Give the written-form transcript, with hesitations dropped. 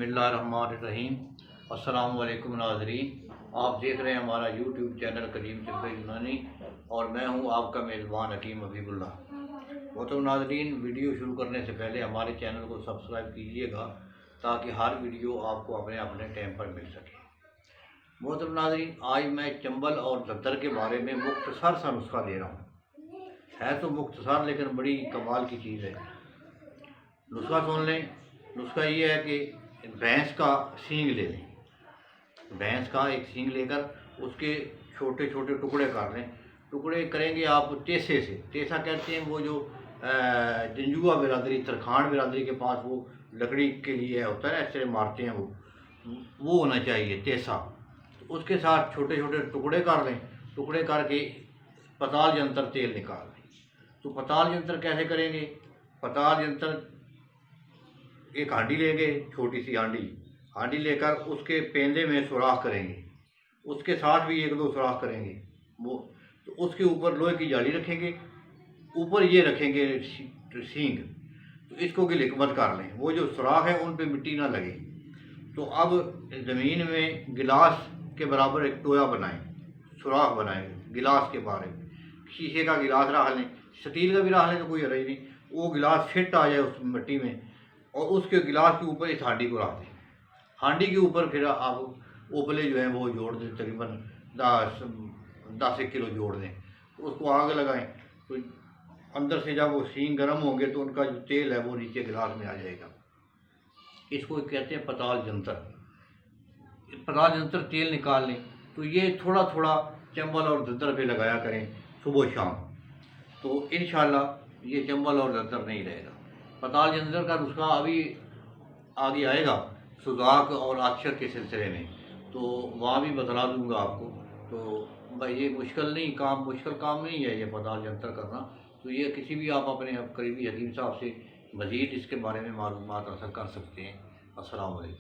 बिस्मिल्लाहिर्रहमानिर्रहीम। अस्सलाम वालेकुम नाज़रीन, आप देख रहे हैं हमारा यूट्यूब चैनल कदीम तिब्ब यूनानी और मैं हूं आपका मेज़बान हकीम हबीबुल्ला। मोहतरम नाज़रीन, वीडियो शुरू करने से पहले हमारे चैनल को सब्सक्राइब कीजिएगा ताकि हर वीडियो आपको अपने अपने टाइम पर मिल सके। मोहतरम नाज़रीन, आज मैं चंबल और दद्दर के बारे में मुख्तसर सा नुस्खा दे रहा हूँ। है तो मुख्तसर लेकिन बड़ी कमाल की चीज़ है। नुस्खा सुन लें। नुस्खा ये है कि भैंस का सींग ले लें। भैंस का एक सींग लेकर उसके छोटे छोटे टुकड़े कर लें। टुकड़े करेंगे आप टेसे से। टेसा कहते हैं वो जो जंजुआ बिरादरी, तरखान बिरादरी के पास वो लकड़ी के लिए होता है, ऐसे मारते हैं वो होना चाहिए टेसा। तो उसके साथ छोटे छोटे टुकड़े कर लें। टुकड़े करके पताल यंत्र तेल निकाल लें। तो पताल यंत्र कैसे करेंगे? पताल यंत्र एक हांडी लेंगे, छोटी सी हांडी लेकर उसके पेंदे में सुराख करेंगे। उसके साथ भी एक दो सुराख करेंगे वो। तो उसके ऊपर लोहे की जाली रखेंगे, ऊपर ये रखेंगे सींग। तो इसको गिलकबत कर लें। वो जो सुराख है उन पे मिट्टी ना लगे। तो अब ज़मीन में गिलास के बराबर एक टोया बनाएं, सुराख बनाएं गिलास के बारे में। शीशे का गिलास रख लें, स्टील का भी रख लें तो कोई हर्ज नहीं। वो गिलास फिट आ जाए उस मिट्टी में और उसके गिलास के ऊपर इस हांडी को रख दें। हांडी के ऊपर फिर आप उपले जो हैं वो जोड़ दें, तकरीबन 10 किलो जोड़ दें। तो उसको आग लगाएं। तो अंदर से जब वो सींग गर्म होंगे तो उनका जो तेल है वो नीचे गिलास में आ जाएगा। इसको कहते हैं पताल यंत्र। पताल यंत्र तेल निकाल लें। तो ये थोड़ा थोड़ा चंबल और दद्दर पे लगाया करें सुबह शाम। तो इंशाल्लाह ये चंबल और दद्दर नहीं रहेगा। पताल यंत्र का नुस्खा अभी आगे आएगा सुजाक और अक्षर के सिलसिले में, तो वहाँ भी बतला दूंगा आपको। तो भाई ये मुश्किल काम नहीं है ये पताल यंत्र करना। तो ये किसी भी आप अपने करीबी हकीम साहब से मज़ीद इसके बारे में मालूमात हासिल कर सकते हैं। अस्सलाम वालेकुम।